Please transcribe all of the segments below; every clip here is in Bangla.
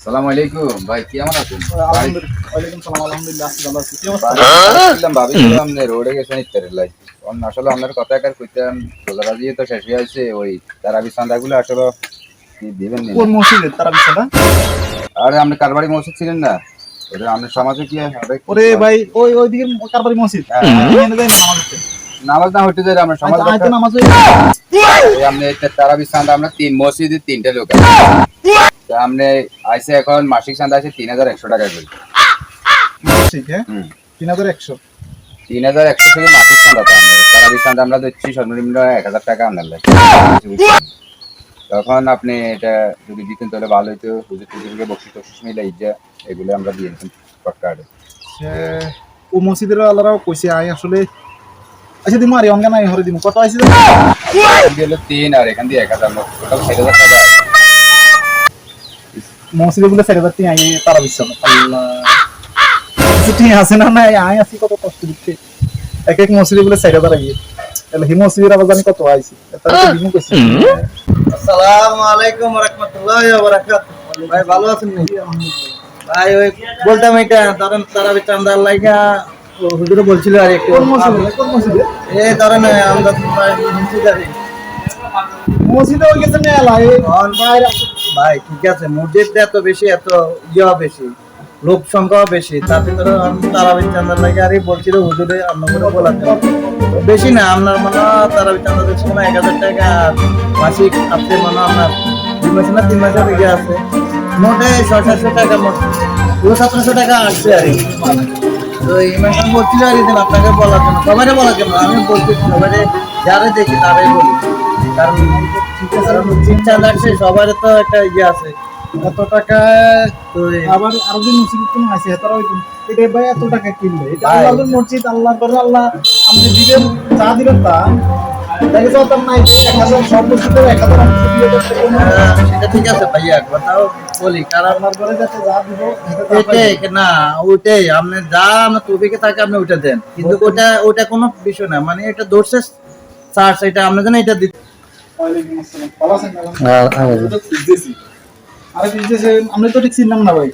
আসসালামু আলাইকুম ভাই, কেমন আছেন? ওয়ালাইকুম সালাম, আলহামদুলিল্লাহ আছি ভালো আছি। কি অবস্থা? বললাম ভাবি আপনি রোডে গেছেন ইফতারের লাই। আসলে আপনার কথা কার কইতাম, রোজাবাজি তো শেষ হয়ে আছে, ওই তারাবি চাঁদাগুলো আসলে কি দিবেন নি? কোন মসজিদে তারা বিছানা? আরে আপনি কারবারি মসজিদ ছিলেন না? ওটা আপনার সমাজে কি ওরে ভাই, ওইদিকে কারবারি মসজিদ। এখানে যাই না নামাজ পড়তে। নামাজ না হইতে যাই আমরা সমাজ আজ তো নামাজ আপনি তারাবি চাঁদা আমরা তিন মসজিদে তিনটা লোক আছে। তা আপনি আইসে এখন মাসিক চাঁদা আছে 3100 টাকা করে। মাসিক, হ্যাঁ? হুম, 3100। 3100 শুধু মাসিক চাঁদা। তো আমরা তারাবি চাঁদা আমরা দিচ্ছি সর্বনিম্ন 1000 টাকা আপনার লাগে। তখন আপনি এটা যদি দিতেন তাহলে ভালো হতো। হুজুর টুজুরকে বকশিস টকশিস মিলে ইজ্জা এগুলো আমরা দিয়ে দিতাম শর্টকাটে। ও মসজিদের আল্লাহরাও কইছে আই আসলে আচ্ছা দিমু আরে অনগান আই হরে দিমু কত আইছে? এখান দিয়ে হলো 3 আর এখান দিয়ে 1000, টোটাল 6000 টাকা। মসজিদে বলে 4000 টি আই তারা বিছানা। আল্লাহ, ঠিক আছে না? না আই আছি কত কষ্ট দিতে। এক এক মসজিদে বলে 4000 আই। তাহলে হি মসজিদের আবার জানি কত আইছে। তাহলে তো দিমু কইছে। আসসালামু আলাইকুম ওয়া রাহমাতুল্লাহি ওয়া বারাকাতুহু। ভাই ভালো আছেন নাকি? ভাই ওই বলতাম এটা ধরেন তারাবি চাঁদার লাইগা হুজুরে বলছিল আর একটু কোন মসজিদে? কোন মসজিদে? এই ধরেন আমরা মসজিদারি মসজিদে ওই গেছে মেলা এই বাইরে। ভাই ঠিক আছে, মসজিদটা এত বেশি, এত বেশি, লোক সংখ্যাও বেশি, তার ভিতরে তারাবি চাঁদার লাইগা আর বলছিল হুজুরে আপনাকে বলাতে বেশি না, আপনার মনে হয় তারাবি চাঁদা দিচ্ছে মনে হয় 1000 টাকা মাসিক আছে, মনে হয় আপনার 2 মাসে না 3 মাসের দিকে আছে, মোটে 600 টাকা, মোট 1700 টাকা আসছে আর কি। তো এই মাসে বলছিল আর কি আপনাকে বলার জন্য, সবাই বলার জন্য আমি বলছি, সবাই যারা দেখি তারাই বলি, কারণ চাঁদা আসছে সবার তো একটা ইয়ে আছে এত টাকা। তো আবার আরো যে মসজিদ কোন আছে তারা ওই এটা ভাই এত টাকা কিনবে, এটা ভাই। আল্লাহর মসজিদ, আল্লাহ করে আল্লাহ আপনি দিবেন যা দিবেন তা দেখে তো তার নাই 1000 সব মসজিদের 1000 আমি দিয়ে করতে কোনো সেটা ঠিক আছে ভাইয়া, একবার তাও বলি, কারণ আল্লাহর করে যাতে যা দিব এটাই না, ওইটাই আপনি যা আপনার তৌফিকে থাকে আপনি ওইটা দেন, কিন্তু ওটা কোনো বিষয় না, মানে এটা ধরছে চার্জ, এটা আপনি জানেন এটা দিতে। ওয়ালাইকুম আসসালাম, ভালো আছেন? আমি তো খুঁজতেছি। আরে খুঁজতেছি, আমি তো ঠিক চিনলাম না ভাই।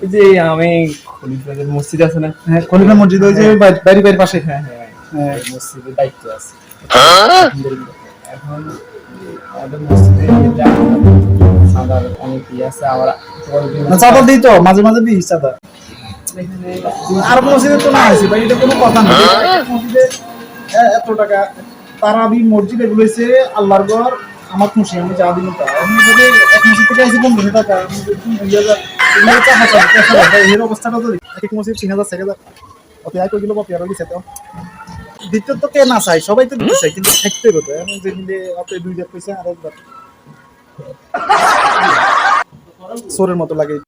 ওই যে আমি খলিফাদের মসজিদ আছে না? হ্যাঁ, খলিফা মসজিদ ওই যে বাড়ির পাশে। হ্যাঁ হ্যাঁ, হ্যাঁ, ওই মসজিদের দায়িত্ব আছে এখন। আমাদের মসজিদে সাদার অনেক ইয়ে আছে, আমার না চাঁদা দিই তো মাঝে মাঝে দিই চাঁদা। এখানে আর মসজিদে তো না আছে ভাই, এটা কোনো কথা না। মসজিদে এত টাকা তারাবি মসজিদ এগুলো হচ্ছে আল্লাহর ঘর, আমার খুশি আমি যা দিন তা। আমি যদি এক মসজিদ থেকে আসি 1500 টাকা, আমি যদি 2000 এর অবস্থাটা তো এক এক মসজিদ 3000 4000 ওতে এক কিলো বা পেয়ারা দিছে। তো দ্বিতীয় তো কে না চাই, সবাই তো দিতে চাই, কিন্তু থাকতে হতো এমন যে মিলে আপনি 2000 পয়সা আর একবার সোরের মতো লাগে।